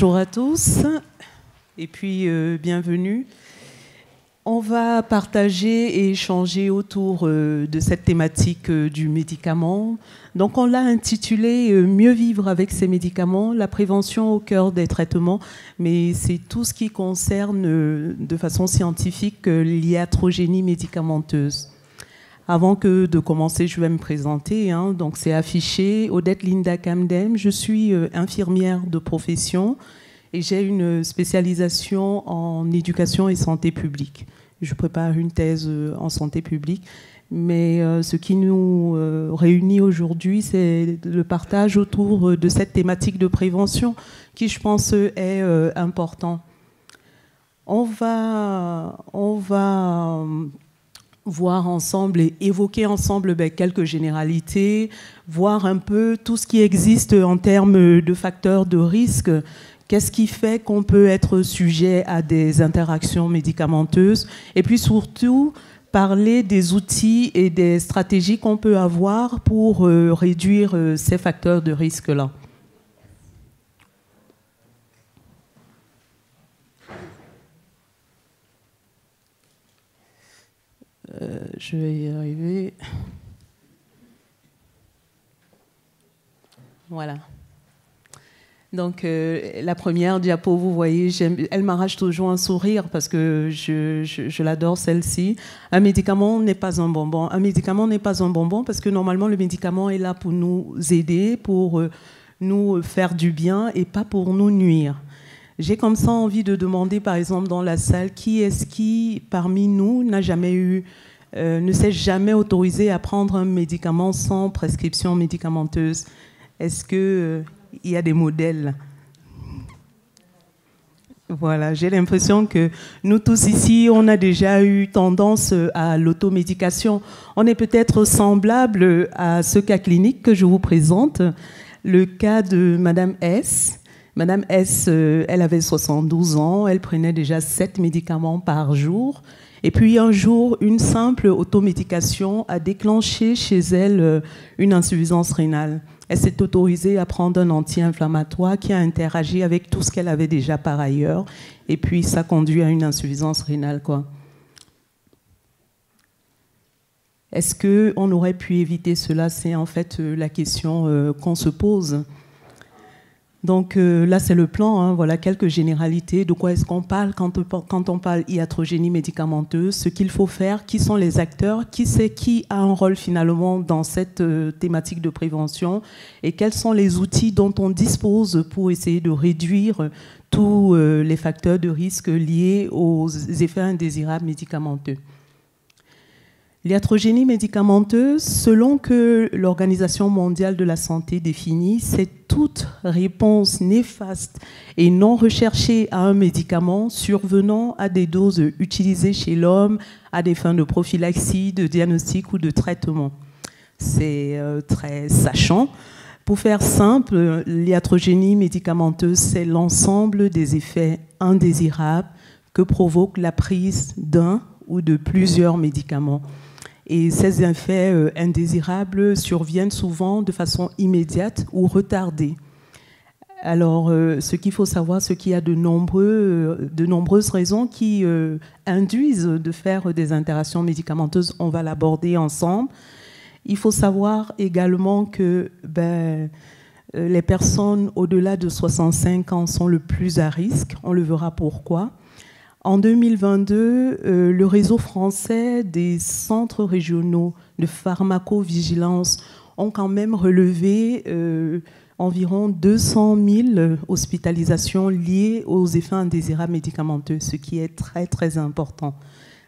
Bonjour à tous et puis bienvenue. On va partager et échanger autour de cette thématique du médicament. Donc on l'a intitulé « Mieux vivre avec ces médicaments, la prévention au cœur des traitements », mais c'est tout ce qui concerne de façon scientifique l'iatrogénie médicamenteuse. Avant de commencer, je vais me présenter. Donc c'est affiché, Odette Linda Camdem, je suis infirmière de profession et j'ai une spécialisation en éducation et santé publique. Je prépare une thèse en santé publique, mais ce qui nous réunit aujourd'hui, c'est le partage autour de cette thématique de prévention qui, je pense, est important. On va voir ensemble et évoquer ensemble quelques généralités, voir un peu tout ce qui existe en termes de facteurs de risque. Qu'est-ce qui fait qu'on peut être sujet à des interactions médicamenteuses? Et puis surtout, parler des outils et des stratégies qu'on peut avoir pour réduire ces facteurs de risque-là. Je vais y arriver. Voilà. Donc, la première diapo, vous voyez, elle m'arrache toujours un sourire parce que je l'adore, celle-ci. Un médicament n'est pas un bonbon. Un médicament n'est pas un bonbon parce que normalement, le médicament est là pour nous aider, pour nous faire du bien et pas pour nous nuire. J'ai comme ça envie de demander, par exemple, dans la salle, qui est-ce qui, parmi nous, n'a jamais eu, ne s'est jamais autorisé à prendre un médicament sans prescription médicamenteuse? Est-ce que il y a des modèles? Voilà, j'ai l'impression que nous tous ici, on a déjà eu tendance à l'automédication. On est peut-être semblable à ce cas clinique que je vous présente, le cas de Madame S. Madame S, elle avait 72 ans, elle prenait déjà 7 médicaments par jour. Et puis un jour, une simple automédication a déclenché chez elle une insuffisance rénale. Elle s'est autorisée à prendre un anti-inflammatoire qui a interagi avec tout ce qu'elle avait déjà par ailleurs. Et puis ça conduit à une insuffisance rénale, quoi. Est-ce qu'on aurait pu éviter cela? C'est en fait la question qu'on se pose. Donc là, c'est le plan, voilà quelques généralités. De quoi est-ce qu'on parle quand on parle iatrogénie médicamenteuse? Ce qu'il faut faire, qui sont les acteurs, qui a un rôle finalement dans cette thématique de prévention et quels sont les outils dont on dispose pour essayer de réduire tous les facteurs de risque liés aux effets indésirables médicamenteux. L'iatrogénie médicamenteuse, selon que l'Organisation mondiale de la santé définit, c'est toute réponse néfaste et non recherchée à un médicament survenant à des doses utilisées chez l'homme à des fins de prophylaxie, de diagnostic ou de traitement. C'est très sachant. Pour faire simple, l'iatrogénie médicamenteuse, c'est l'ensemble des effets indésirables que provoque la prise d'un ou de plusieurs médicaments. Et ces effets indésirables surviennent souvent de façon immédiate ou retardée. Alors, ce qu'il faut savoir, c'est qu'il y a de nombreuses raisons qui induisent de faire des interactions médicamenteuses. On va l'aborder ensemble. Il faut savoir également que les personnes au-delà de 65 ans sont le plus à risque. On le verra pourquoi. En 2022, le réseau français des centres régionaux de pharmacovigilance ont quand même relevé environ 200 000 hospitalisations liées aux effets indésirables médicamenteux, ce qui est très, très important.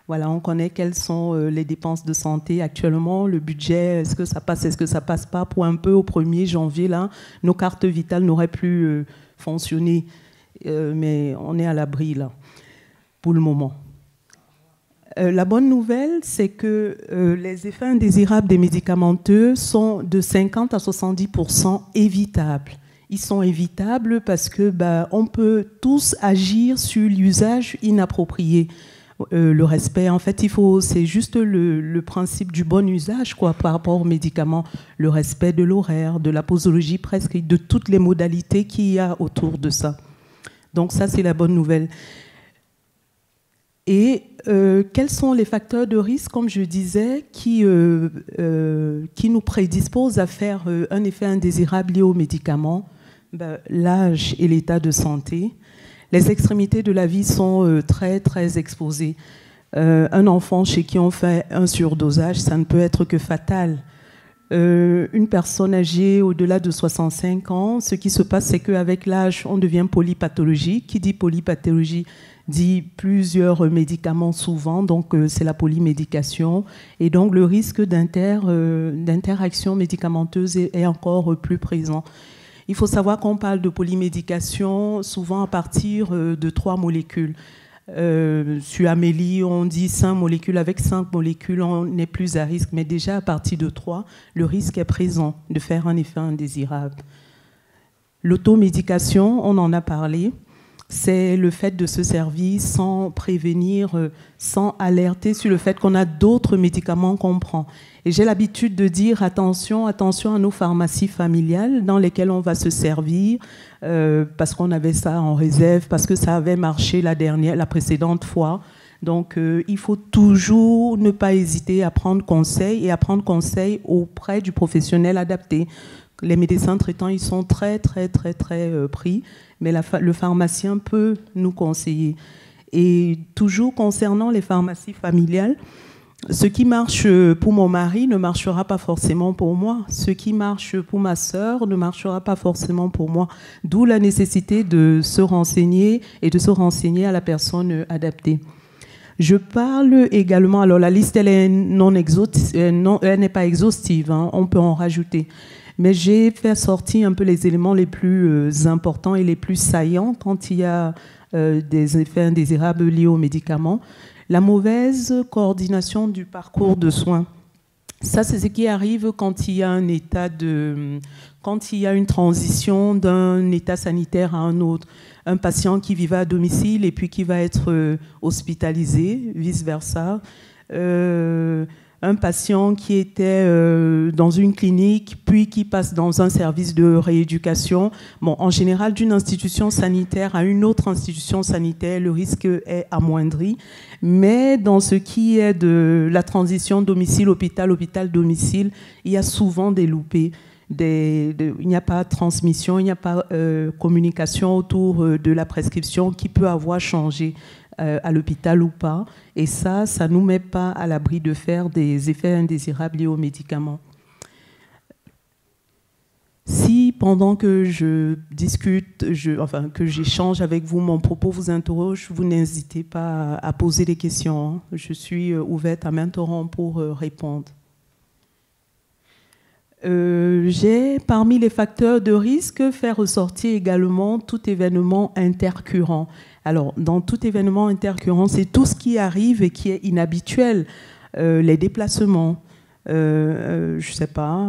Voilà, on connaît quelles sont les dépenses de santé actuellement, le budget, est-ce que ça passe, est-ce que ça passe pas? Pour un peu au 1er janvier, là, nos cartes vitales n'auraient plus fonctionné, mais on est à l'abri, là, pour le moment. La bonne nouvelle, c'est que les effets indésirables des médicamenteux sont de 50 à 70% évitables. Ils sont évitables parce que on peut tous agir sur l'usage inapproprié. Le respect, en fait, c'est juste le principe du bon usage, quoi, par rapport aux médicaments. Le respect de l'horaire, de la posologie presque, et de toutes les modalités qu'il y a autour de ça. Donc ça, c'est la bonne nouvelle. Et quels sont les facteurs de risque, comme je disais, qui nous prédisposent à faire un effet indésirable lié aux médicaments? L'âge et l'état de santé. Les extrémités de la vie sont très, très exposées. Un enfant chez qui on fait un surdosage, ça ne peut être que fatal. Une personne âgée au-delà de 65 ans, ce qui se passe, c'est qu'avec l'âge, on devient polypathologique. Qui dit polypathologie dit plusieurs médicaments souvent, donc c'est la polymédication. Et donc le risque d'interaction médicamenteuse est encore plus présent. Il faut savoir qu'on parle de polymédication souvent à partir de 3 molécules. Sur Amélie, on dit 5 molécules. Avec 5 molécules, on n'est plus à risque. Mais déjà, à partir de 3, le risque est présent de faire un effet indésirable. L'automédication, on en a parlé. C'est le fait de se servir sans prévenir, sans alerter sur le fait qu'on a d'autres médicaments qu'on prend. Et j'ai l'habitude de dire attention à nos pharmacies familiales dans lesquelles on va se servir parce qu'on avait ça en réserve, parce que ça avait marché la précédente fois. Donc il faut toujours ne pas hésiter à prendre conseil et à prendre conseil auprès du professionnel adapté. Les médecins traitants, ils sont très, très, très, très pris, mais le pharmacien peut nous conseiller. Et toujours concernant les pharmacies familiales, ce qui marche pour mon mari ne marchera pas forcément pour moi. Ce qui marche pour ma sœur ne marchera pas forcément pour moi. D'où la nécessité de se renseigner et de se renseigner à la personne adaptée. Je parle également, alors la liste elle est elle n'est pas exhaustive, hein, on peut en rajouter. Mais j'ai fait sortir un peu les éléments les plus importants et les plus saillants quand il y a des effets indésirables liés aux médicaments. La mauvaise coordination du parcours de soins. Ça, c'est ce qui arrive quand il y a quand il y a une transition d'un état sanitaire à un autre. Un patient qui vivait à domicile et puis qui va être hospitalisé, vice-versa. Un patient qui était dans une clinique, puis qui passe dans un service de rééducation. Bon, en général, d'une institution sanitaire à une autre institution sanitaire, le risque est amoindri. Mais dans ce qui est de la transition domicile-hôpital, hôpital-domicile, il y a souvent des loupés. Il n'y a pas de transmission, il n'y a pas communication autour de la prescription qui peut avoir changé à l'hôpital ou pas. Et ça ne nous met pas à l'abri de faire des effets indésirables liés aux médicaments. Si pendant que je discute, que j'échange avec vous, mon propos vous interroge, vous n'hésitez pas à poser des questions. Je suis ouverte à m'interrompre pour répondre. J'ai, parmi les facteurs de risque, fait ressortir également tout événement intercurrent. Alors, dans tout événement intercurrent, c'est tout ce qui arrive et qui est inhabituel. Les déplacements, je ne sais pas,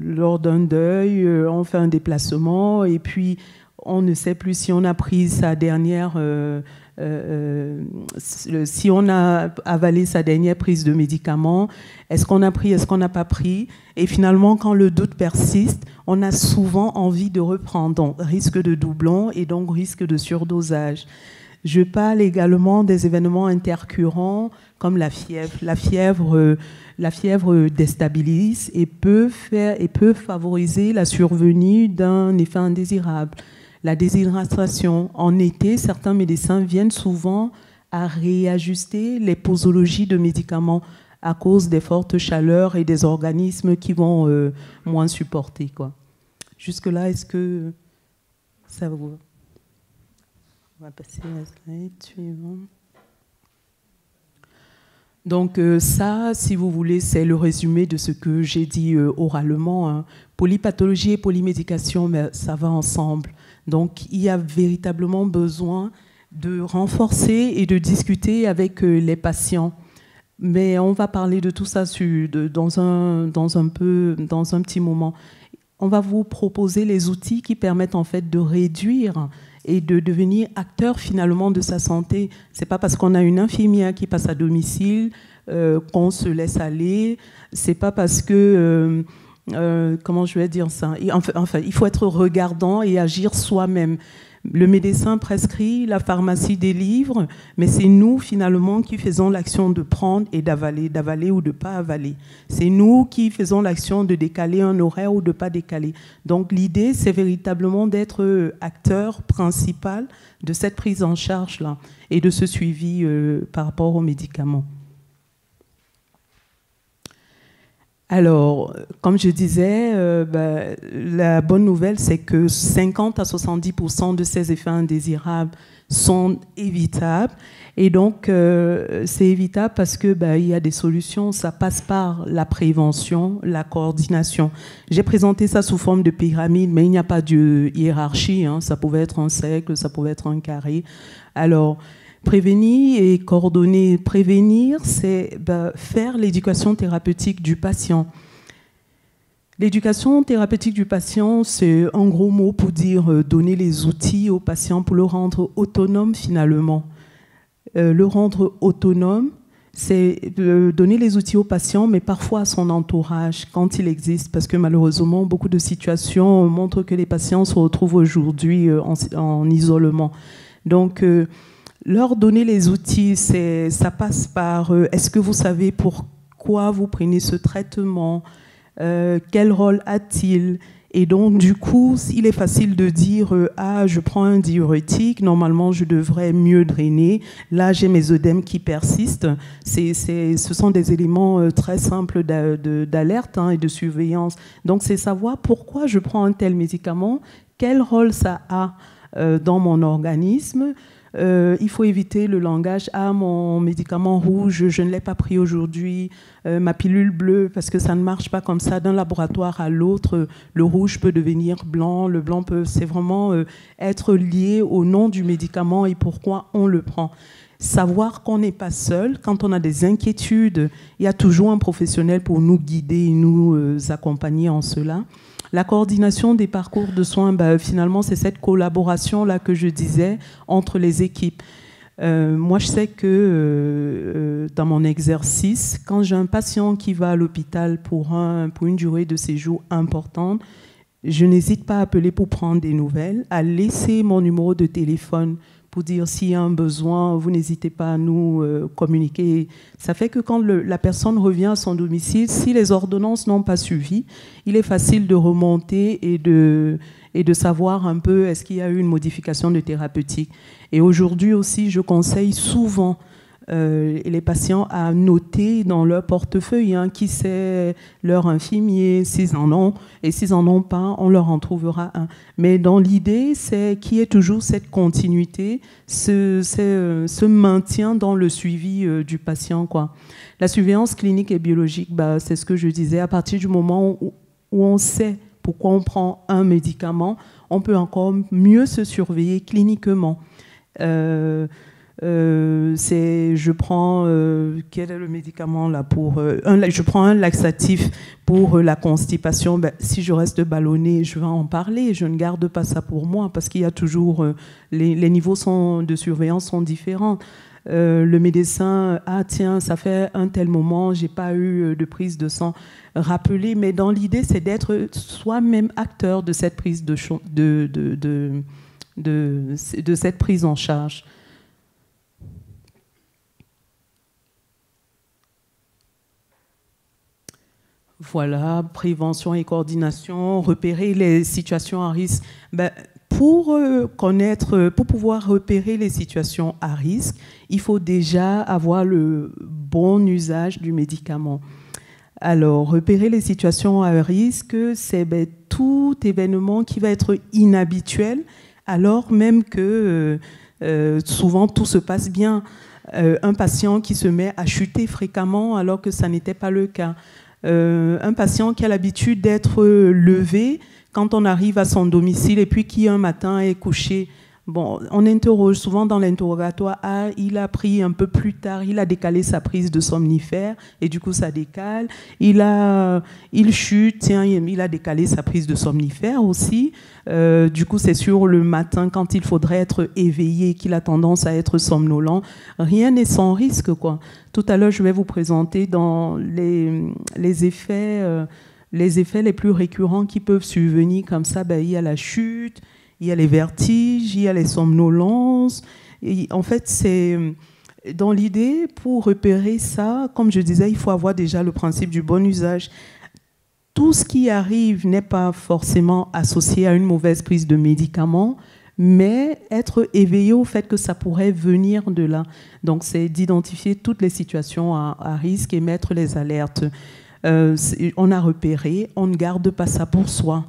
lors d'un deuil, on fait un déplacement et puis on ne sait plus si on a pris sa dernière... si on a avalé sa dernière prise de médicaments, est-ce qu'on a pris, est-ce qu'on n'a pas pris? Et finalement, quand le doute persiste, on a souvent envie de reprendre. Donc, risque de doublon et donc risque de surdosage. Je parle également des événements intercurrents comme la fièvre. La fièvre déstabilise et peut favoriser la survenue d'un effet indésirable. La déshydratation. En été, certains médecins viennent souvent à réajuster les posologies de médicaments à cause des fortes chaleurs et des organismes qui vont moins supporter, quoi. Jusque-là, est-ce que ça vous... On va passer à la slide suivante. Donc ça, si vous voulez, c'est le résumé de ce que j'ai dit oralement, hein. Polypathologie et polymédication, mais ça va ensemble. Donc il y a véritablement besoin de renforcer et de discuter avec les patients. Mais on va parler de tout ça dans un petit moment. On va vous proposer les outils qui permettent en fait de réduire et de devenir acteur finalement de sa santé. C'est pas parce qu'on a une infirmière qui passe à domicile qu'on se laisse aller. C'est pas parce que comment je vais dire ça. Enfin, il faut être regardant et agir soi-même. Le médecin prescrit, la pharmacie délivre, mais c'est nous finalement qui faisons l'action de prendre et d'avaler ou de ne pas avaler. C'est nous qui faisons l'action de décaler un horaire ou de ne pas décaler. Donc l'idée, c'est véritablement d'être acteur principal de cette prise en charge-là et de ce suivi par rapport aux médicaments. Alors, comme je disais, la bonne nouvelle, c'est que 50 à 70% de ces effets indésirables sont évitables. Et donc, c'est évitable parce que il y a des solutions. Ça passe par la prévention, la coordination. J'ai présenté ça sous forme de pyramide, mais il n'y a pas de hiérarchie. Hein. Ça pouvait être un cercle, ça pouvait être un carré. Alors, prévenir et coordonner. Prévenir, c'est faire l'éducation thérapeutique du patient. L'éducation thérapeutique du patient, c'est un gros mot pour dire donner les outils au patient pour le rendre autonome finalement. Le rendre autonome, c'est donner les outils au patient, mais parfois à son entourage, quand il existe, parce que malheureusement, beaucoup de situations montrent que les patients se retrouvent aujourd'hui en isolement. Donc, leur donner les outils, ça passe par est-ce que vous savez pourquoi vous prenez ce traitement, quel rôle a-t-il? Et donc, du coup, il est facile de dire ah, je prends un diurétique, normalement, je devrais mieux drainer. Là, j'ai mes œdèmes qui persistent. Ce sont des éléments très simples d'alerte et de surveillance. Donc, c'est savoir pourquoi je prends un tel médicament, quel rôle ça a dans mon organisme. Il faut éviter le langage « Ah, mon médicament rouge, je ne l'ai pas pris aujourd'hui, ma pilule bleue », parce que ça ne marche pas comme ça. D'un laboratoire à l'autre, le rouge peut devenir blanc, le blanc peut... C'est vraiment être lié au nom du médicament et pourquoi on le prend. Savoir qu'on n'est pas seul. Quand on a des inquiétudes, il y a toujours un professionnel pour nous guider et nous accompagner en cela. La coordination des parcours de soins, finalement, c'est cette collaboration-là que je disais entre les équipes. Moi, je sais que dans mon exercice, quand j'ai un patient qui va à l'hôpital pour une durée de séjour importante, je n'hésite pas à appeler pour prendre des nouvelles, à laisser mon numéro de téléphone pour dire s'il y a un besoin, vous n'hésitez pas à nous communiquer. Ça fait que quand la personne revient à son domicile, si les ordonnances n'ont pas suivi, il est facile de remonter et de savoir un peu est-ce qu'il y a eu une modification de thérapeutique. Et aujourd'hui aussi, je conseille souvent les patients à noter dans leur portefeuille qui c'est leur infirmier, s'ils en ont, et s'ils n'en ont pas, on leur en trouvera un. Mais dans l'idée, c'est qu'il y ait toujours cette continuité, ce maintien dans le suivi du patient, quoi. La surveillance clinique et biologique, c'est ce que je disais, à partir du moment où on sait pourquoi on prend un médicament, on peut encore mieux se surveiller cliniquement. Je prends quel est le médicament là je prends un laxatif pour la constipation. Si je reste ballonné, je vais en parler. Je ne garde pas ça pour moi parce qu'il y a toujours les niveaux de surveillance sont différents. Le médecin, tiens, ça fait un tel moment, j'ai pas eu de prise de sang. Rappeler, mais dans l'idée, c'est d'être soi-même acteur de cette prise de cette prise en charge. Voilà, prévention et coordination, repérer les situations à risque. Pour pouvoir repérer les situations à risque, il faut déjà avoir le bon usage du médicament. Alors, repérer les situations à risque, c'est tout événement qui va être inhabituel, alors même que souvent tout se passe bien. Un patient qui se met à chuter fréquemment alors que ça n'était pas le cas. Un patient qui a l'habitude d'être levé quand on arrive à son domicile et puis qui un matin est couché. Bon, on interroge souvent dans l'interrogatoire, il a pris un peu plus tard, il a décalé sa prise de somnifère et du coup ça décale. Il chute, il a décalé sa prise de somnifère aussi. Du coup c'est sur le matin quand il faudrait être éveillé qu'il a tendance à être somnolent. Rien n'est sans risque, quoi. Tout à l'heure je vais vous présenter dans les effets les plus récurrents qui peuvent survenir comme ça. Il y a la chute. il y a les vertiges, il y a les somnolences. Et en fait, c'est dans l'idée, pour repérer ça, comme je disais, il faut avoir déjà le principe du bon usage. Tout ce qui arrive n'est pas forcément associé à une mauvaise prise de médicaments, mais être éveillé au fait que ça pourrait venir de là. Donc, c'est d'identifier toutes les situations à risque et mettre les alertes. On a repéré, on ne garde pas ça pour soi.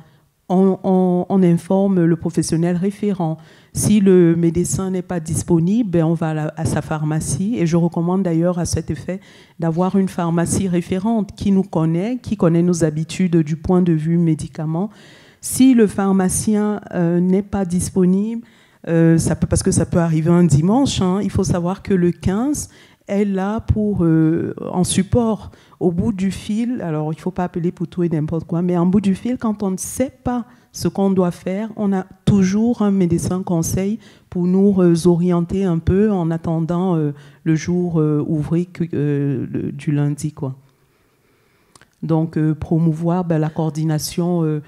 On informe le professionnel référent. Si le médecin n'est pas disponible, on va à sa pharmacie. Et je recommande d'ailleurs à cet effet d'avoir une pharmacie référente qui nous connaît, qui connaît nos habitudes du point de vue médicaments. Si le pharmacien n'est pas disponible, parce que ça peut arriver un dimanche, il faut savoir que le 15 est là pour, en support au bout du fil. Alors, il ne faut pas appeler pour tout et n'importe quoi, mais en bout du fil, quand on ne sait pas ce qu'on doit faire, on a toujours un médecin conseil pour nous orienter un peu en attendant le jour ouvré du lundi, quoi. Donc, promouvoir la coordination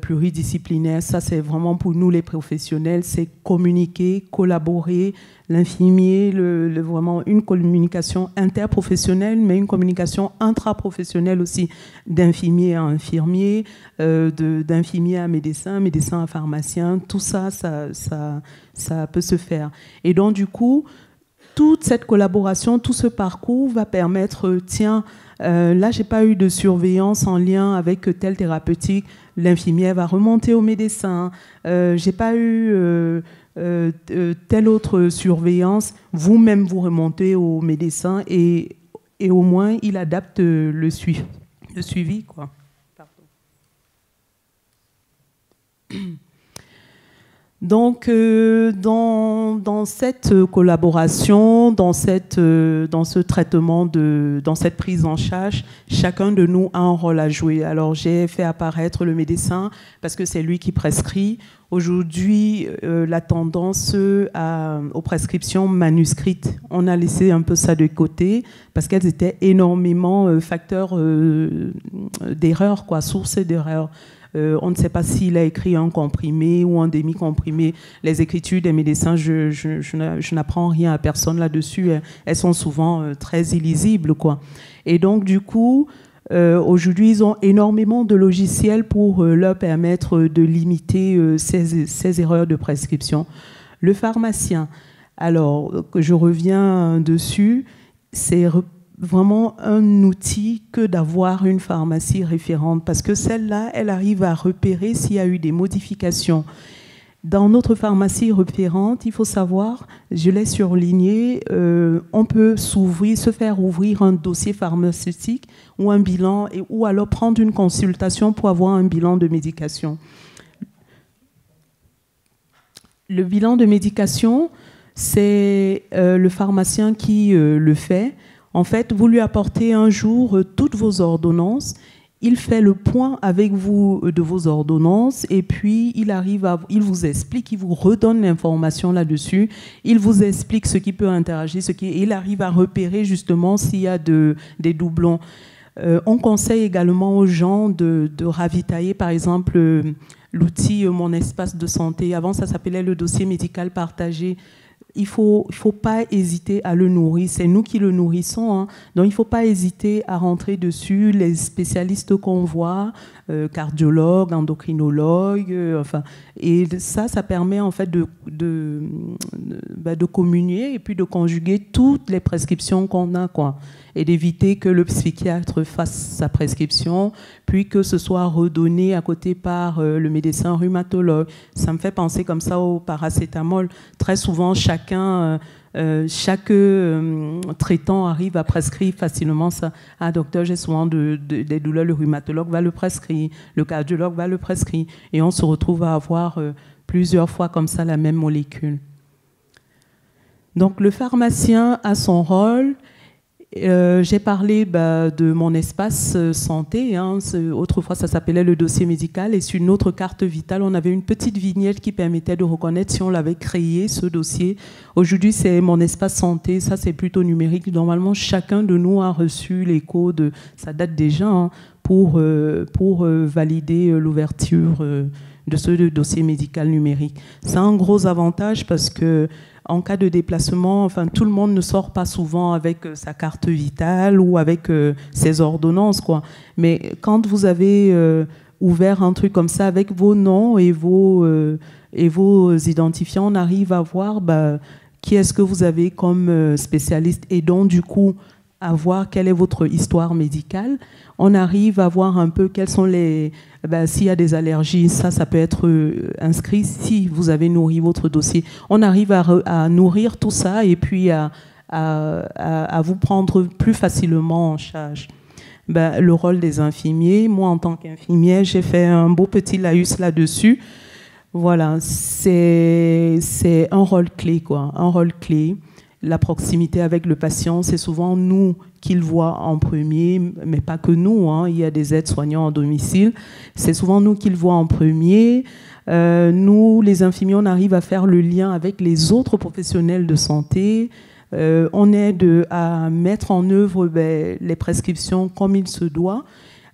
pluridisciplinaire, ça c'est vraiment pour nous les professionnels, c'est communiquer, collaborer, l'infirmier, vraiment une communication interprofessionnelle, mais une communication intraprofessionnelle aussi, d'infirmier à infirmier, d'infirmier à médecin, médecin à pharmacien, tout ça, ça peut se faire. Et donc du coup, toute cette collaboration, tout ce parcours va permettre, tiens, là, j'ai pas eu de surveillance en lien avec telle thérapeutique. L'infirmière va remonter au médecin. J'ai pas eu telle autre surveillance. Vous-même, vous remontez au médecin et au moins, il adapte le suivi, quoi. Pardon. Donc, dans cette collaboration, dans ce traitement, dans cette prise en charge, chacun de nous a un rôle à jouer. Alors, j'ai fait apparaître le médecin parce que c'est lui qui prescrit. Aujourd'hui, la tendance aux prescriptions manuscrites, on a laissé un peu ça de côté parce qu'elles étaient énormément facteurs d'erreur, quoi, source d'erreur. On ne sait pas s'il a écrit un comprimé ou un demi-comprimé. Les écritures des médecins, je n'apprends rien à personne là-dessus. Elles sont souvent très illisibles, quoi. Et donc, du coup, aujourd'hui, ils ont énormément de logiciels pour leur permettre de limiter ces erreurs de prescription. Le pharmacien, alors, que je reviens dessus, c'est vraiment un outil que d'avoir une pharmacie référente, parce que celle-là, elle arrive à repérer s'il y a eu des modifications. Dans notre pharmacie référente, il faut savoir, je l'ai surligné, on peut se faire ouvrir un dossier pharmaceutique ou un bilan, ou alors prendre une consultation pour avoir un bilan de médication. Le bilan de médication, c'est le pharmacien qui le fait. En fait, vous lui apportez un jour toutes vos ordonnances, il fait le point avec vous de vos ordonnances et puis il vous explique, il vous redonne l'information là-dessus, il vous explique ce qui peut interagir, il arrive à repérer justement s'il y a des doublons. On conseille également aux gens de ravitailler, par exemple, l'outil Mon Espace de Santé. Avant, ça s'appelait le dossier médical partagé. Il ne faut pas hésiter à le nourrir. C'est nous qui le nourrissons. Donc, il ne faut pas hésiter à rentrer dessus. Les spécialistes qu'on voit, cardiologues, endocrinologues, et ça permet en fait de communier et puis de conjuguer toutes les prescriptions qu'on a, quoi, et d'éviter que le psychiatre fasse sa prescription, puis que ce soit redonné à côté par le médecin rhumatologue. Ça me fait penser comme ça au paracétamol. Très souvent, chaque traitant arrive à prescrire facilement ça. Ah, docteur, j'ai souvent des douleurs, le rhumatologue va le prescrire, le cardiologue va le prescrire, et on se retrouve à avoir plusieurs fois comme ça la même molécule. Donc, le pharmacien a son rôle. J'ai parlé de mon espace santé. Autrefois, ça s'appelait le dossier médical. Et sur notre carte vitale, on avait une petite vignette qui permettait de reconnaître si on l'avait créé, ce dossier. Aujourd'hui, c'est mon espace santé. Ça, c'est plutôt numérique. Normalement, chacun de nous a reçu l'écho ça date déjà, pour valider l'ouverture de ce dossier médical numérique. C'est un gros avantage parce que en cas de déplacement, enfin, tout le monde ne sort pas souvent avec sa carte vitale ou avec ses ordonnances, quoi. Mais quand vous avez ouvert un truc comme ça avec vos noms et vos identifiants, on arrive à voir qui est-ce que vous avez comme spécialiste et donc du coup à voir quelle est votre histoire médicale. On arrive à voir un peu quels sont s'il y a des allergies, ça peut être inscrit si vous avez nourri votre dossier. On arrive à nourrir tout ça et puis à vous prendre plus facilement en charge. Le rôle des infirmiers, moi en tant qu'infirmière, j'ai fait un beau petit laïus là-dessus. Voilà, c'est un rôle clé, quoi, un rôle clé. La proximité avec le patient, c'est souvent nous qui le voit en premier, mais pas que nous, hein. Il y a des aides-soignants en domicile. C'est souvent nous qui le voit en premier. Nous, les infirmiers, on arrive à faire le lien avec les autres professionnels de santé. On aide à mettre en œuvre les prescriptions comme il se doit.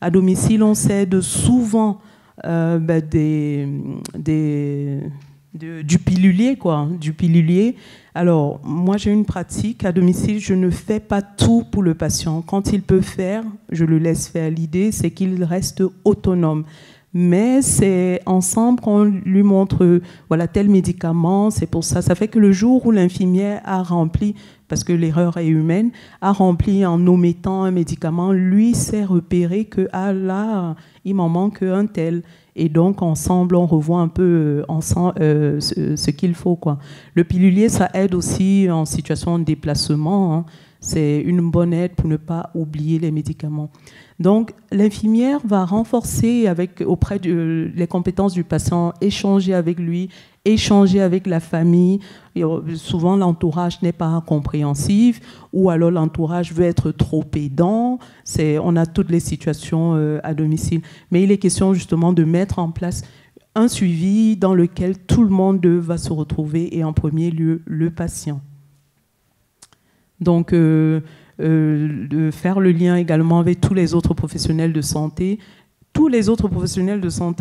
À domicile, on s'aide souvent du pilulier, quoi, du pilulier. Alors, moi, j'ai une pratique. À domicile, je ne fais pas tout pour le patient. Quand il peut faire, je le laisse faire. L'idée, c'est qu'il reste autonome. Mais c'est ensemble qu'on lui montre, voilà, tel médicament, c'est pour ça. Ça fait que le jour où l'infirmière a rempli, parce que l'erreur est humaine, a rempli en omettant un médicament, lui sait repérer que, ah là, il m'en manque un tel. Et donc, ensemble, on revoit un peu ce qu'il faut, quoi. Le pilulier, ça aide aussi en situation de déplacement, hein. C'est une bonne aide pour ne pas oublier les médicaments. Donc, l'infirmière va renforcer auprès les compétences du patient, échanger avec lui, échanger avec la famille. Et souvent, l'entourage n'est pas compréhensif ou alors l'entourage veut être trop aidant. On a toutes les situations à domicile. Mais il est question justement de mettre en place un suivi dans lequel tout le monde va se retrouver et en premier lieu, le patient. Donc, de faire le lien également avec tous les autres professionnels de santé,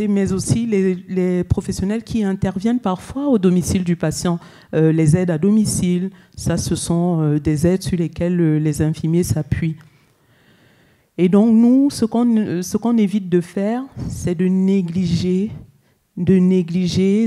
mais aussi les professionnels qui interviennent parfois au domicile du patient, les aides à domicile, ça ce sont des aides sur lesquelles les infirmiers s'appuient. Et donc nous, ce qu'on évite de faire, c'est de négliger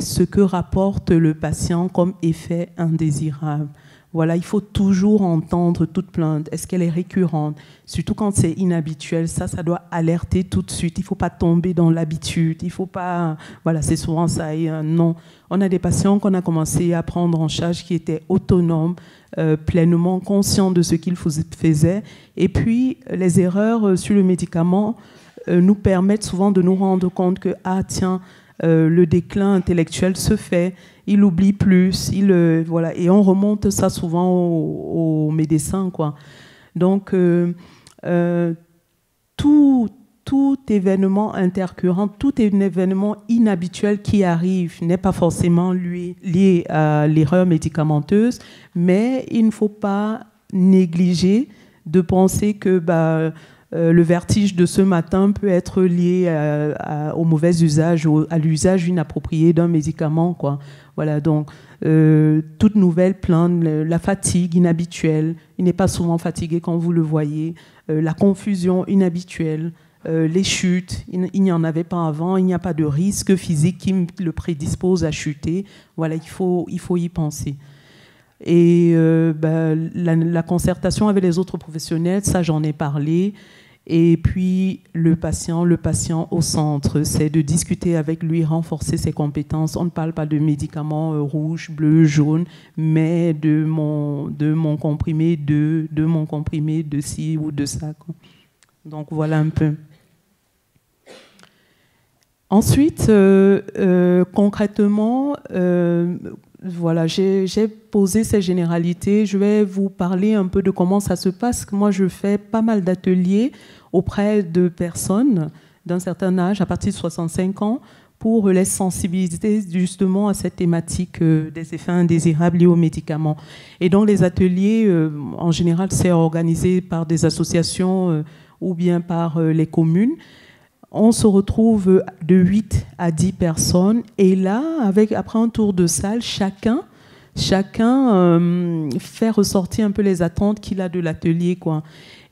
ce que rapporte le patient comme effet indésirable. Voilà, il faut toujours entendre toute plainte. Est-ce qu'elle est récurrente? Surtout quand c'est inhabituel, ça doit alerter tout de suite. Il ne faut pas tomber dans l'habitude. Il ne faut pas... Voilà, c'est souvent ça. Et non, on a des patients qu'on a commencé à prendre en charge qui étaient autonomes, pleinement conscients de ce qu'ils faisaient. Et puis, les erreurs sur le médicament nous permettent souvent de nous rendre compte que, ah tiens, le déclin intellectuel se fait, il oublie plus, voilà, et on remonte ça souvent aux médecins, quoi. Donc, tout événement intercurrent, tout événement inhabituel qui arrive n'est pas forcément lié à l'erreur médicamenteuse, mais il ne faut pas négliger de penser que le vertige de ce matin peut être lié au mauvais usage ou à l'usage inapproprié d'un médicament, quoi. Voilà, donc toute nouvelle plainte, la fatigue inhabituelle, il n'est pas souvent fatigué quand vous le voyez, la confusion inhabituelle, les chutes, il n'y en avait pas avant, il n'y a pas de risque physique qui le prédispose à chuter. Voilà, il faut y penser. Et la concertation avec les autres professionnels, ça j'en ai parlé. Et puis le patient au centre, c'est de discuter avec lui, renforcer ses compétences. On ne parle pas de médicaments rouges, bleus, jaunes, mais de mon comprimé de mon comprimé de ci ou de ça, quoi. Donc voilà un peu. Ensuite, concrètement, voilà, j'ai posé ces généralités. Je vais vous parler un peu de comment ça se passe. Moi, je fais pas mal d'ateliers auprès de personnes d'un certain âge, à partir de 65 ans, pour les sensibiliser justement à cette thématique des effets indésirables liés aux médicaments. Et donc, les ateliers, en général, c'est organisé par des associations ou bien par les communes. on se retrouve de 8 à 10 personnes. Et là, après un tour de salle, chacun fait ressortir un peu les attentes qu'il a de l'atelier, quoi.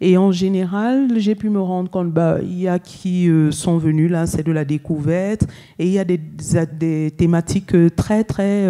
Et en général, j'ai pu me rendre compte, il y a qui sont venus là, c'est de la découverte, et il y a des thématiques très très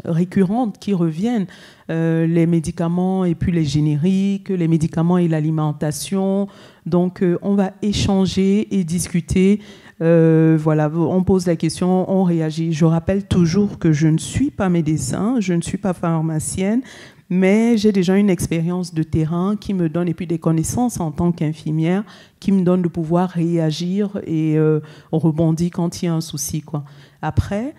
récurrentes qui reviennent, les médicaments et puis les génériques, les médicaments et l'alimentation. Donc on va échanger et discuter. Voilà, on pose la question, on réagit. Je rappelle toujours que je ne suis pas médecin, je ne suis pas pharmacienne, mais j'ai déjà une expérience de terrain qui me donne, et puis des connaissances en tant qu'infirmière, qui me donnent de pouvoir réagir et rebondir quand il y a un souci, quoi. Après,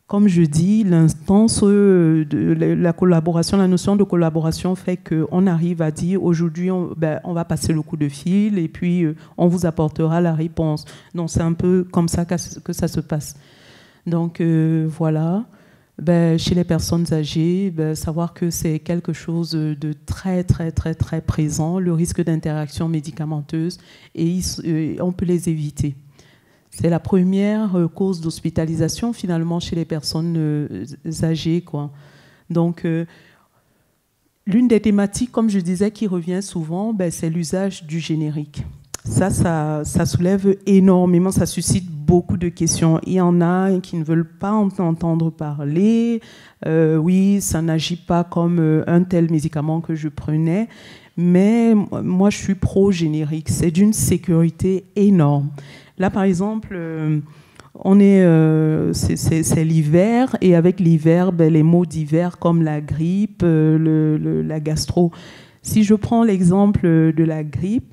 comme je dis, l'instance de la collaboration, la notion de collaboration fait qu'on arrive à dire aujourd'hui, on va passer le coup de fil et puis on vous apportera la réponse. Donc c'est un peu comme ça que ça se passe. Donc voilà. Chez les personnes âgées, savoir que c'est quelque chose de très, très, très, très présent, le risque d'interaction médicamenteuse, et on peut les éviter. C'est la première cause d'hospitalisation, finalement, chez les personnes âgées, quoi. Donc, l'une des thématiques, comme je disais, qui revient souvent, c'est l'usage du générique. Ça soulève énormément, ça suscite beaucoup de questions. Il y en a qui ne veulent pas en entendre parler. Oui, ça n'agit pas comme un tel médicament que je prenais. Mais moi, je suis pro-générique. C'est d'une sécurité énorme. Là, par exemple, c'est l'hiver, et avec l'hiver, les maux d'hiver comme la grippe, la gastro. Si je prends l'exemple de la grippe,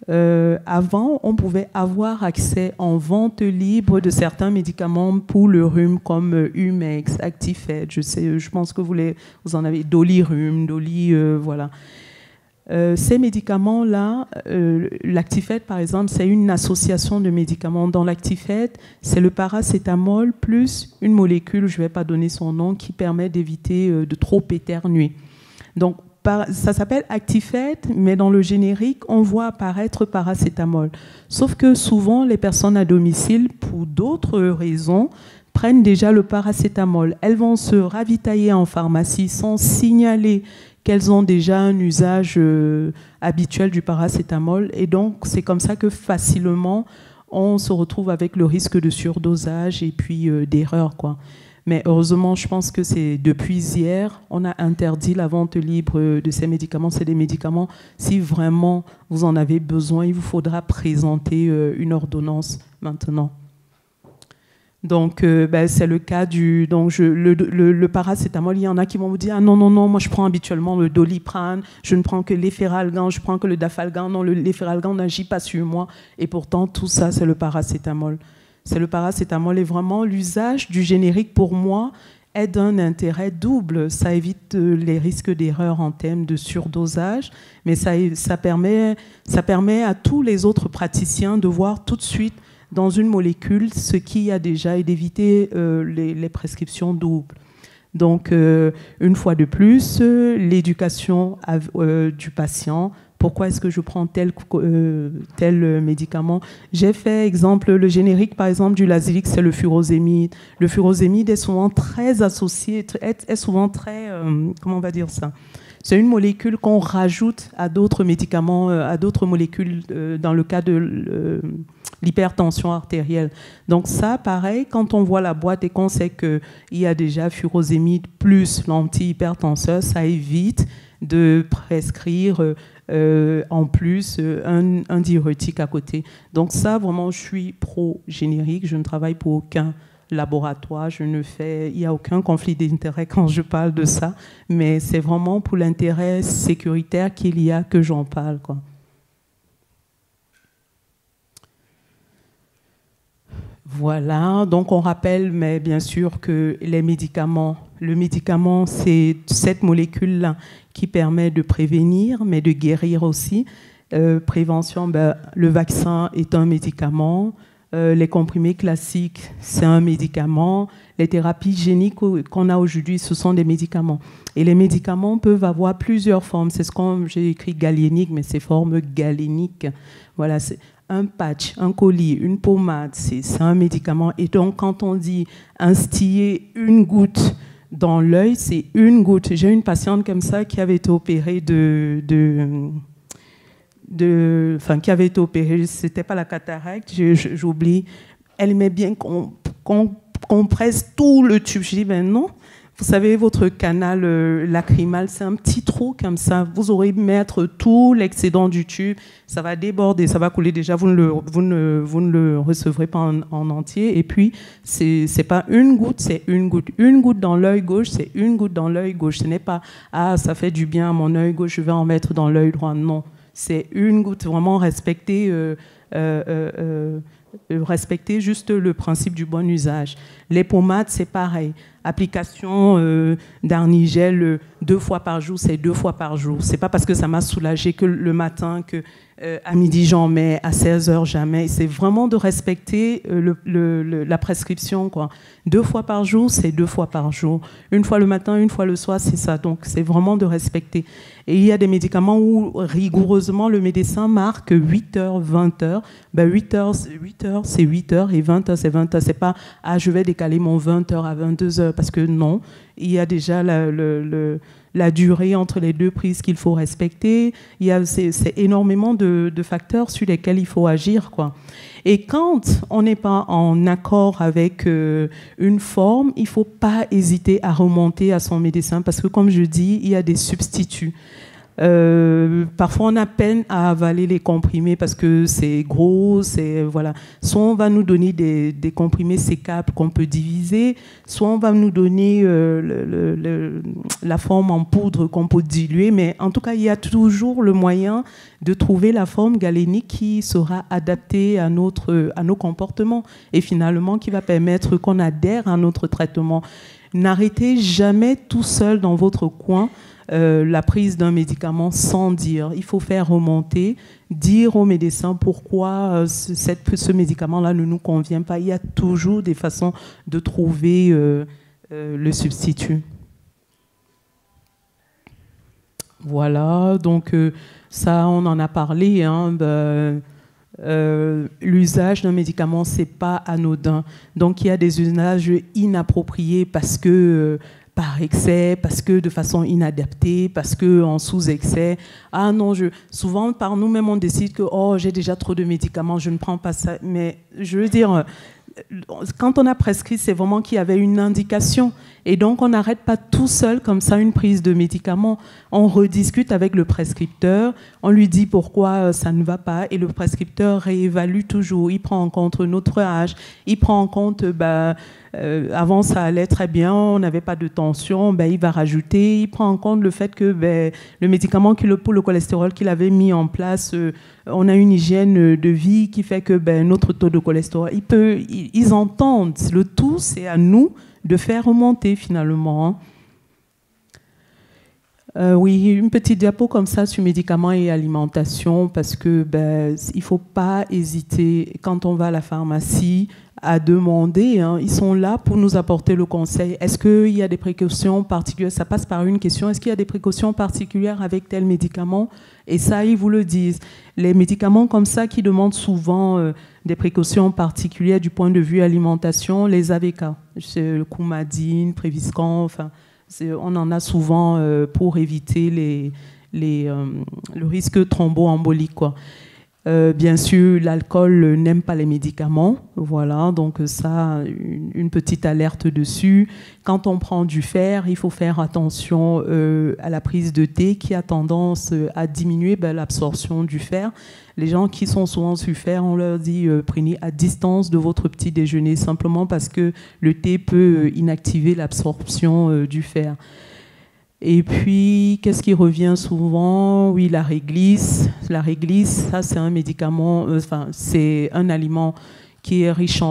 avant, on pouvait avoir accès en vente libre de certains médicaments pour le rhume, comme Humex, Actifed, je pense que vous en avez, Dolirum, voilà. Ces médicaments-là, l'Actifed, par exemple, c'est une association de médicaments. Dans l'Actifed, c'est le paracétamol plus une molécule, je ne vais pas donner son nom, qui permet d'éviter de trop éternuer. Donc, ça s'appelle Actifed, mais dans le générique, on voit apparaître paracétamol. Sauf que souvent, les personnes à domicile, pour d'autres raisons, prennent déjà le paracétamol. Elles vont se ravitailler en pharmacie sans signaler qu'elles ont déjà un usage habituel du paracétamol. Et donc, c'est comme ça que facilement, on se retrouve avec le risque de surdosage et puis d'erreur, quoi. Mais heureusement, je pense que c'est depuis hier, on a interdit la vente libre de ces médicaments. C'est des médicaments, si vraiment vous en avez besoin, il vous faudra présenter une ordonnance maintenant. Donc, c'est le cas le paracétamol. Il y en a qui vont vous dire « Ah non, non, non, moi je prends habituellement le Doliprane, je ne prends que l'Efferalgan, je prends que le Dafalgan. Non, l'Efferalgan n'agit pas sur moi. » Et pourtant, tout ça, c'est le paracétamol. C'est le paracétamol, et vraiment l'usage du générique pour moi est d'un intérêt double. Ça évite les risques d'erreur en termes de surdosage, mais ça permet à tous les autres praticiens de voir tout de suite dans une molécule ce qu'il y a déjà et d'éviter les prescriptions doubles. Donc, une fois de plus, l'éducation du patient. Pourquoi est-ce que je prends tel médicament? J'ai fait exemple, le générique par exemple du Lasix, c'est le furosémide. Le furosémide est souvent très associé, est souvent très, comment on va dire ça? C'est une molécule qu'on rajoute à d'autres médicaments, à d'autres molécules dans le cas de l'hypertension artérielle. Donc ça, pareil, quand on voit la boîte et qu'on sait qu'il y a déjà furosémide plus l'antihypertenseur, ça évite de prescrire en plus un diurétique à côté. Donc ça, vraiment, je suis pro-générique. Je ne travaille pour aucun laboratoire. Il n'y a aucun conflit d'intérêt quand je parle de ça. Mais c'est vraiment pour l'intérêt sécuritaire qu'il y a que j'en parle, quoi. Voilà, donc on rappelle, mais bien sûr que le médicament, c'est cette molécule-là qui permet de prévenir, mais de guérir aussi. Prévention, le vaccin est un médicament, les comprimés classiques, c'est un médicament, les thérapies géniques qu'on a aujourd'hui, ce sont des médicaments. Et les médicaments peuvent avoir plusieurs formes. C'est ce que j'ai écrit galénique, mais c'est forme galénique. Voilà, un patch, un collier, une pommade, c'est un médicament. Et donc, quand on dit instiller une goutte dans l'œil, c'est une goutte. J'ai une patiente comme ça qui avait été opérée qui avait été opérée, c'était pas la cataracte, j'oublie. Elle aimait bien qu'on presse tout le tube. Je dis, ben non. Vous savez, votre canal lacrymal, c'est un petit trou comme ça. Vous aurez mettre tout l'excédent du tube, ça va déborder, ça va couler. Déjà, vous ne le recevrez pas en entier. Et puis, c'est pas une goutte, c'est une goutte. Une goutte dans l'œil gauche, c'est une goutte dans l'œil gauche. Ce n'est pas, ah, ça fait du bien à mon œil gauche, je vais en mettre dans l'œil droit. Non, c'est une goutte. Vraiment respecter juste le principe du bon usage. Les pommades, c'est pareil. Application d'Arnigel 2 fois par jour, c'est 2 fois par jour. C'est pas parce que ça m'a soulagé que le matin, que à midi j'en mets, à 16h jamais. C'est vraiment de respecter la prescription, quoi. 2 fois par jour, c'est 2 fois par jour. Une fois le matin, une fois le soir, c'est ça. Donc c'est vraiment de respecter. Et il y a des médicaments où rigoureusement le médecin marque 8h, 20h. Ben 8h, c'est 8h et 20h, c'est 20h. C'est pas, ah, je vais décaler mon 20h à 22h, parce que non, il y a déjà la durée entre les deux prises qu'il faut respecter. C'est énormément de facteurs sur lesquels il faut agir, quoi. Et quand on n'est pas en accord avec une forme, il ne faut pas hésiter à remonter à son médecin, parce que, comme je dis, il y a des substituts. Parfois on a peine à avaler les comprimés parce que c'est gros, voilà. Soit on va nous donner des comprimés sécables qu'on peut diviser, soit on va nous donner la forme en poudre qu'on peut diluer, mais en tout cas il y a toujours le moyen de trouver la forme galénique qui sera adaptée à nos comportements et finalement qui va permettre qu'on adhère à notre traitement. N'arrêtez jamais tout seul dans votre coin la prise d'un médicament sans dire. Il faut faire remonter, dire au médecin pourquoi ce médicament-là ne nous convient pas. Il y a toujours des façons de trouver le substitut. Voilà, donc ça, on en a parlé. L'usage d'un médicament, c'est pas anodin. Donc il y a des usages inappropriés parce que par excès, parce que de façon inadaptée, parce que en sous-excès. Ah non, souvent par nous-mêmes on décide que oh, j'ai déjà trop de médicaments, je ne prends pas ça. Mais je veux dire, quand on a prescrit, c'est vraiment qu'il y avait une indication. Et donc, on n'arrête pas tout seul comme ça une prise de médicament. On rediscute avec le prescripteur, on lui dit pourquoi ça ne va pas, et le prescripteur réévalue toujours. Il prend en compte notre âge, il prend en compte, avant ça allait très bien, on n'avait pas de tension, il va rajouter. Il prend en compte le fait que le médicament pour le cholestérol qu'il avait mis en place, on a une hygiène de vie qui fait que notre taux de cholestérol, ils entendent. Le tout, c'est à nous de faire remonter finalement. Oui, une petite diapo comme ça sur médicaments et alimentation, parce que il faut pas hésiter quand on va à la pharmacie à demander. Ils sont là pour nous apporter le conseil. Est-ce qu'il y a des précautions particulières? Ça passe par une question. Est-ce qu'il y a des précautions particulières avec tel médicament? Et ça, ils vous le disent. Les médicaments comme ça qui demandent souvent des précautions particulières du point de vue alimentation, les AVK, c'est le Coumadine, Préviscan, enfin, on en a souvent pour éviter le risque thromboembolique, quoi. Bien sûr, l'alcool n'aime pas les médicaments, voilà, donc ça, une petite alerte dessus. Quand on prend du fer, il faut faire attention à la prise de thé qui a tendance à diminuer l'absorption du fer. Les gens qui sont souvent sur fer, on leur dit prenez à distance de votre petit déjeuner, simplement parce que le thé peut inactiver l'absorption du fer. Et puis, qu'est-ce qui revient souvent? Oui, la réglisse. La réglisse, ça, c'est un médicament, c'est un aliment qui est riche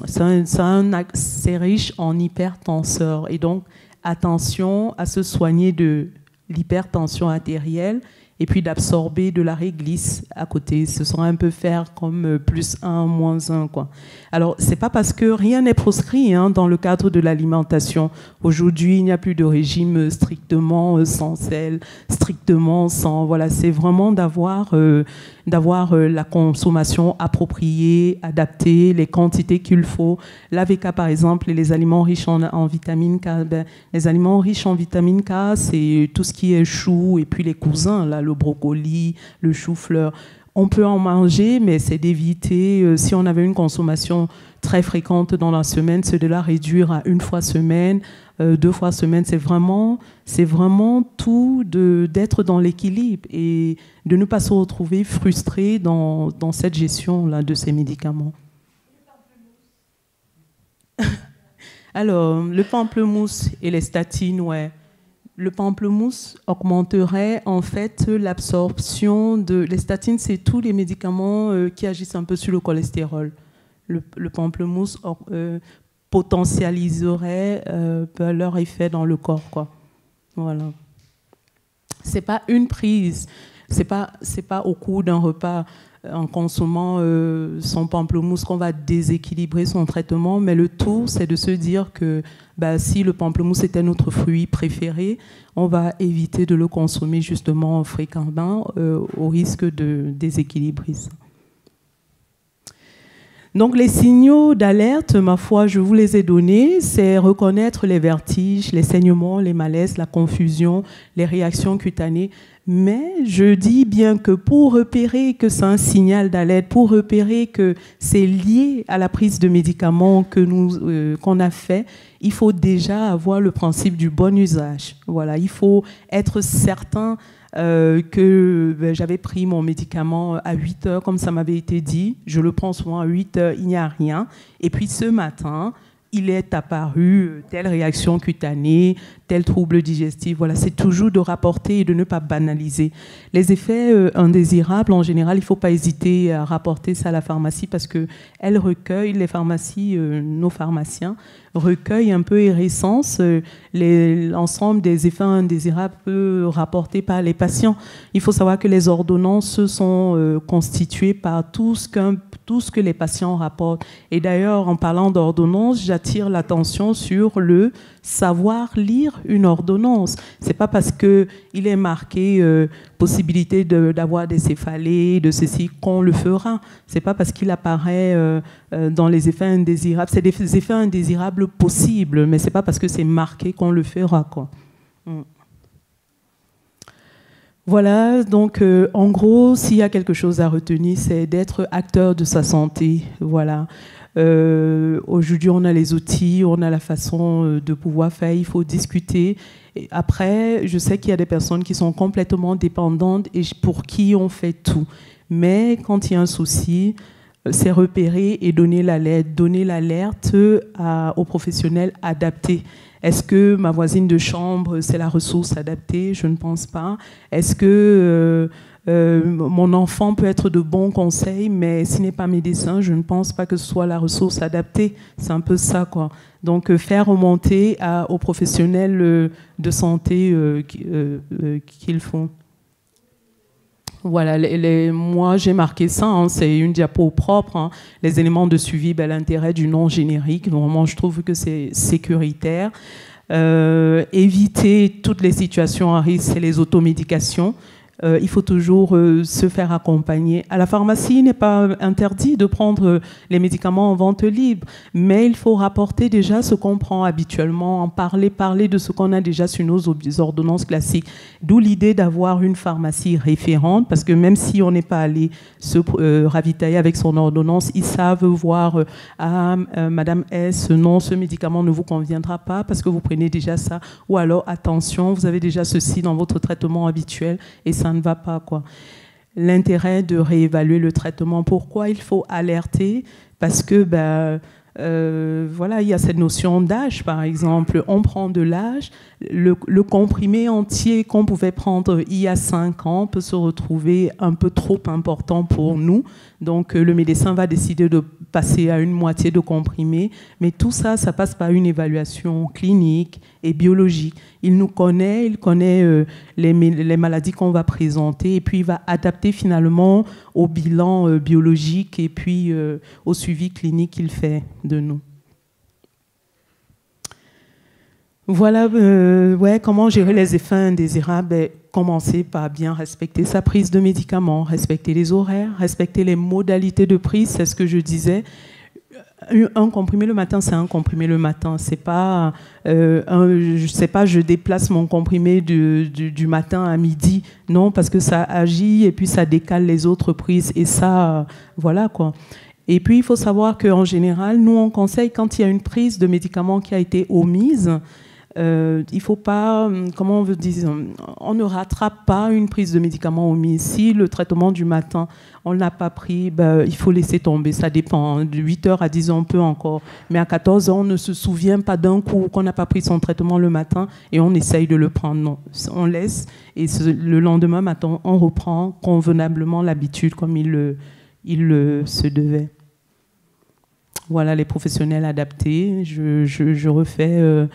c'est riche en hypertenseurs. Et donc, attention à se soigner de l'hypertension artérielle et puis d'absorber de la réglisse à côté. Ce sera un peu faire comme +1, -1, quoi. Alors, c'est pas parce que rien n'est proscrit hein, dans le cadre de l'alimentation. Aujourd'hui, il n'y a plus de régime strictement sans sel, strictement sans... Voilà, c'est vraiment d'avoir la consommation appropriée, adaptée, les quantités qu'il faut. L'AVK, par exemple, et les aliments riches en vitamine K, les aliments riches en vitamine K, c'est tout ce qui est chou et puis les cousins, là, le brocoli, le chou-fleur. On peut en manger, mais c'est d'éviter, si on avait une consommation très fréquente dans la semaine, c'est de la réduire à 1 fois semaine, 2 fois semaine. C'est vraiment tout d'être dans l'équilibre et de ne pas se retrouver frustré dans cette gestion-là de ces médicaments. Alors, le pamplemousse et les statines, ouais. Le pamplemousse augmenterait en fait l'absorption de... Les statines, c'est tous les médicaments qui agissent un peu sur le cholestérol. Le pamplemousse potentialiserait leur effet dans le corps, quoi. Voilà. C'est pas une prise, c'est pas au cours d'un repas en consommant son pamplemousse qu'on va déséquilibrer son traitement, mais le tout, c'est de se dire que si le pamplemousse était notre fruit préféré, on va éviter de le consommer justement fréquemment au risque de déséquilibrer ça. Donc les signaux d'alerte, ma foi, je vous les ai donnés, c'est reconnaître les vertiges, les saignements, les malaises, la confusion, les réactions cutanées. Mais je dis bien que pour repérer que c'est un signal d'alerte, pour repérer que c'est lié à la prise de médicaments qu'on a fait, il faut déjà avoir le principe du bon usage. Voilà, il faut être certain que j'avais pris mon médicament à 8 heures, comme ça m'avait été dit. Je le prends souvent à 8 heures, il n'y a rien. Et puis ce matin, il est apparu telle réaction cutanée, tel trouble digestif. Voilà, c'est toujours de rapporter et de ne pas banaliser. Les effets indésirables, en général, il ne faut pas hésiter à rapporter ça à la pharmacie parce qu'elle recueille, les pharmacies, nos pharmaciens, recueillent un peu et recensent l'ensemble des effets indésirables rapportés par les patients. Il faut savoir que les ordonnances sont constituées par tout ce que les patients rapportent. Et d'ailleurs, en parlant d'ordonnance, j'attire l'attention sur le savoir lire une ordonnance. C'est pas parce qu'il est marqué possibilité d'avoir des céphalées, de ceci, qu'on le fera. C'est pas parce qu'il apparaît dans les effets indésirables. C'est des effets indésirables possibles, mais c'est pas parce que c'est marqué qu'on le fera, quoi. Voilà, donc en gros, s'il y a quelque chose à retenir, c'est d'être acteur de sa santé. Voilà. Aujourd'hui, on a les outils, on a la façon de pouvoir faire, il faut discuter. Et après, je sais qu'il y a des personnes qui sont complètement dépendantes et pour qui on fait tout. Mais quand il y a un souci, c'est repérer et donner l'alerte aux professionnels adaptés. Est-ce que ma voisine de chambre, c'est la ressource adaptée? Je ne pense pas. Est-ce que mon enfant peut être de bons conseils, mais s'il n'est pas médecin, je ne pense pas que ce soit la ressource adaptée. C'est un peu ça, quoi. Donc, faire remonter aux professionnels de santé qu'ils font. Voilà, moi j'ai marqué ça, hein, c'est une diapo propre, hein, les éléments de suivi, l'intérêt du nom générique, vraiment je trouve que c'est sécuritaire. Éviter toutes les situations à risque, c'est les automédications. Il faut toujours se faire accompagner. À la pharmacie, il n'est pas interdit de prendre les médicaments en vente libre, mais il faut rapporter déjà ce qu'on prend habituellement, en parler de ce qu'on a déjà sur nos ordonnances classiques. D'où l'idée d'avoir une pharmacie référente, parce que même si on n'est pas allé se ravitailler avec son ordonnance, ils savent voir Madame S, non, ce médicament ne vous conviendra pas parce que vous prenez déjà ça, ou alors attention, vous avez déjà ceci dans votre traitement habituel et ça ne va pas, quoi. L'intérêt de réévaluer le traitement. Pourquoi il faut alerter? Parce que voilà, il y a cette notion d'âge, par exemple. On prend de l'âge, le comprimé entier qu'on pouvait prendre il y a 5 ans peut se retrouver un peu trop important pour nous. Donc le médecin va décider de passer à une moitié de comprimé. Mais tout ça, ça passe par une évaluation clinique et biologique. Il nous connaît, il connaît les maladies qu'on va présenter et puis il va adapter finalement au bilan biologique et puis au suivi clinique qu'il fait de nous. Voilà, comment gérer les effets indésirables. Commencer par bien respecter sa prise de médicaments, respecter les horaires, respecter les modalités de prise, c'est ce que je disais. Un comprimé le matin, c'est un comprimé le matin. C'est pas, je déplace mon comprimé du matin à midi. Non, parce que ça agit et puis ça décale les autres prises. Et ça, voilà quoi. Et puis, il faut savoir qu'en général, nous, on conseille, quand il y a une prise de médicament qui a été omise, il ne faut pas, comment on veut dire, on ne rattrape pas une prise de médicament omise. Si le traitement du matin, on ne l'a pas pris, il faut laisser tomber, ça dépend. De 8h à 10h, on peut encore. Mais à 14h, on ne se souvient pas d'un coup qu'on n'a pas pris son traitement le matin et on essaye de le prendre. Non, on laisse et le lendemain matin, on reprend convenablement l'habitude comme il se devait. Voilà les professionnels adaptés. Je refais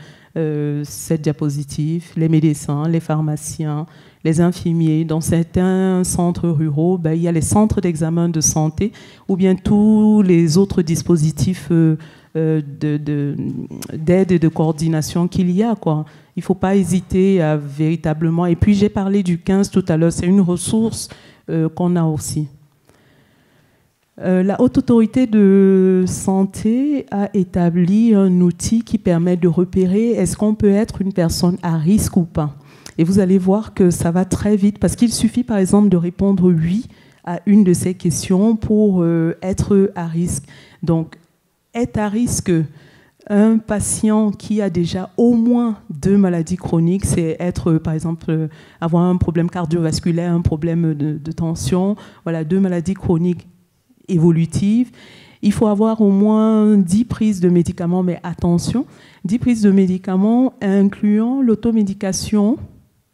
cette diapositive. Les médecins, les pharmaciens, les infirmiers. Dans certains centres ruraux, il y a les centres d'examen de santé ou bien tous les autres dispositifs d'aide et de coordination qu'il y a, quoi. Il ne faut pas hésiter à véritablement... Et puis j'ai parlé du 15 tout à l'heure. C'est une ressource qu'on a aussi. La Haute Autorité de Santé a établi un outil qui permet de repérer est-ce qu'on peut être une personne à risque ou pas. Et vous allez voir que ça va très vite parce qu'il suffit par exemple de répondre oui à une de ces questions pour être à risque. Donc, être à risque, un patient qui a déjà au moins 2 maladies chroniques, c'est être, par exemple, avoir un problème cardiovasculaire, un problème de tension, voilà, 2 maladies chroniques évolutive. Il faut avoir au moins 10 prises de médicaments, mais attention, 10 prises de médicaments incluant l'automédication,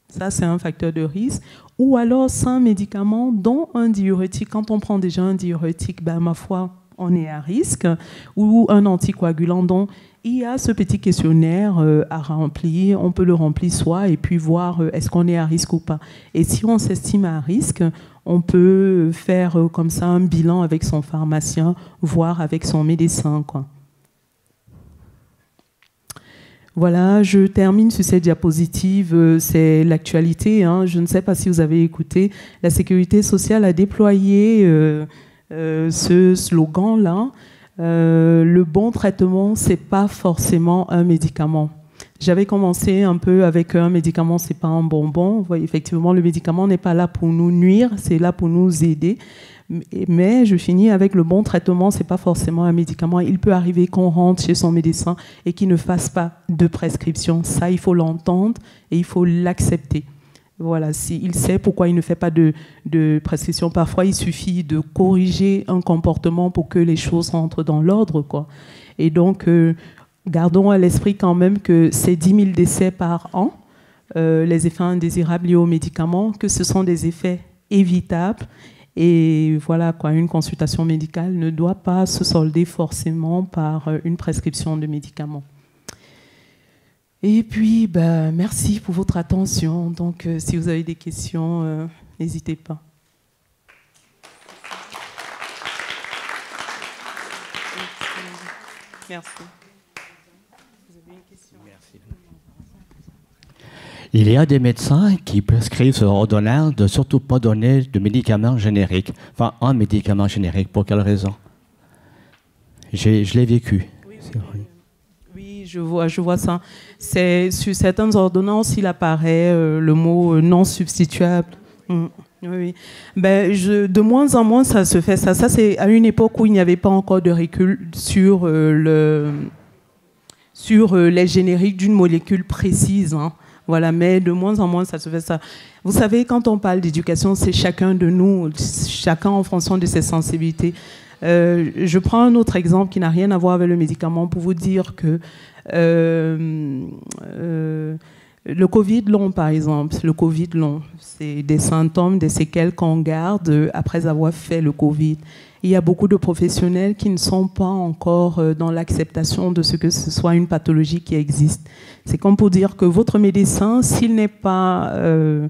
ça c'est un facteur de risque, ou alors 5 médicaments dont un diurétique. Quand on prend déjà un diurétique, ma foi, on est à risque, ou un anticoagulant. Donc il y a ce petit questionnaire à remplir, on peut le remplir soi et puis voir est-ce qu'on est à risque ou pas. Et si on s'estime à risque, on peut faire comme ça un bilan avec son pharmacien, voire avec son médecin, quoi. Voilà, je termine sur cette diapositive, c'est l'actualité, hein. Je ne sais pas si vous avez écouté, la Sécurité sociale a déployé ce slogan-là, le bon traitement, c'est pas forcément un médicament. J'avais commencé un peu avec un médicament, c'est pas un bonbon. Vous voyez, effectivement, le médicament n'est pas là pour nous nuire, c'est là pour nous aider. Mais je finis avec le bon traitement, c'est pas forcément un médicament. Il peut arriver qu'on rentre chez son médecin et qu'il ne fasse pas de prescription. Ça, il faut l'entendre et il faut l'accepter. Voilà, il sait pourquoi il ne fait pas de prescription. Parfois, il suffit de corriger un comportement pour que les choses rentrent dans l'ordre, quoi. Et donc, gardons à l'esprit quand même que c'est 10 000 décès par an, les effets indésirables liés aux médicaments, que ce sont des effets évitables. Et voilà, quoi, une consultation médicale ne doit pas se solder forcément par une prescription de médicaments. Et puis, merci pour votre attention. Donc, si vous avez des questions, n'hésitez pas. Merci. Vous avez une question? Merci. Il y a des médecins qui prescrivent sur ordonnance de surtout pas donner de médicaments génériques. Enfin, un médicament générique. Pour quelle raison? Je l'ai vécu. Oui, je vois ça. Sur certaines ordonnances, il apparaît le mot non substituable. Oui. De moins en moins, ça se fait. Ça, c'est à une époque où il n'y avait pas encore de recul sur les génériques d'une molécule précise. Hein. Voilà, mais de moins en moins, ça se fait ça. Vous savez, quand on parle d'éducation, c'est chacun de nous, chacun en fonction de ses sensibilités. Je prends un autre exemple qui n'a rien à voir avec le médicament pour vous dire que Le Covid long, par exemple, le Covid long, c'est des symptômes, des séquelles qu'on garde après avoir fait le Covid. Il y a beaucoup de professionnels qui ne sont pas encore dans l'acceptation de ce que ce soit une pathologie qui existe. C'est comme pour dire que votre médecin, s'il n'est pas, je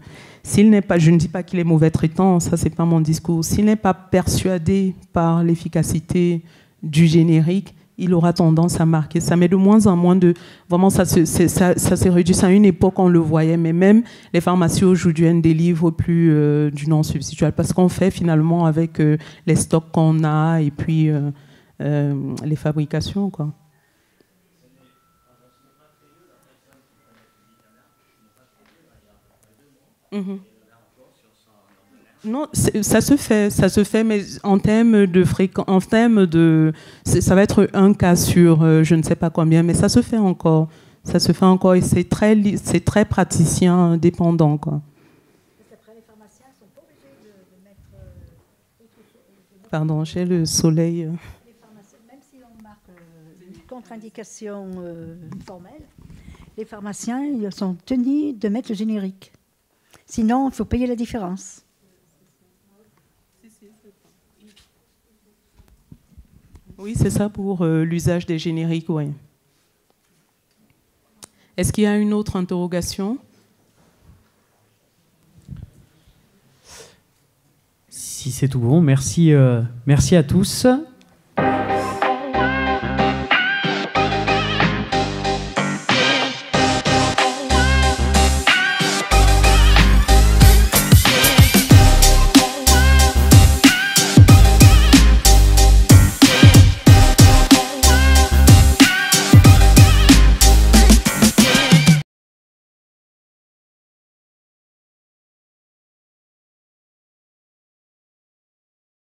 ne dis pas qu'il est mauvais traitant, ça c'est pas mon discours, s'il n'est pas persuadé par l'efficacité du générique, il aura tendance à marquer ça. Mais de moins en moins vraiment, ça s'est réduit. À une époque, on le voyait, mais même les pharmacies aujourd'hui ne délivrent plus du non substituable parce qu'on fait finalement avec les stocks qu'on a et puis les fabrications, quoi. Mm-hmm. Non, ça se fait, mais en termes de fréquence, ça va être un cas sur je ne sais pas combien, mais ça se fait encore et c'est très praticien dépendant, quoi. Après, les pharmaciens ne sont pas obligés de mettre Pardon, j'ai le soleil. Les pharmaciens, même si on marque une contre-indication formelle, les pharmaciens ils sont tenus de mettre le générique. Sinon, il faut payer la différence. Oui, c'est ça pour l'usage des génériques, oui. Est-ce qu'il y a une autre interrogation? Si c'est tout bon, merci à tous.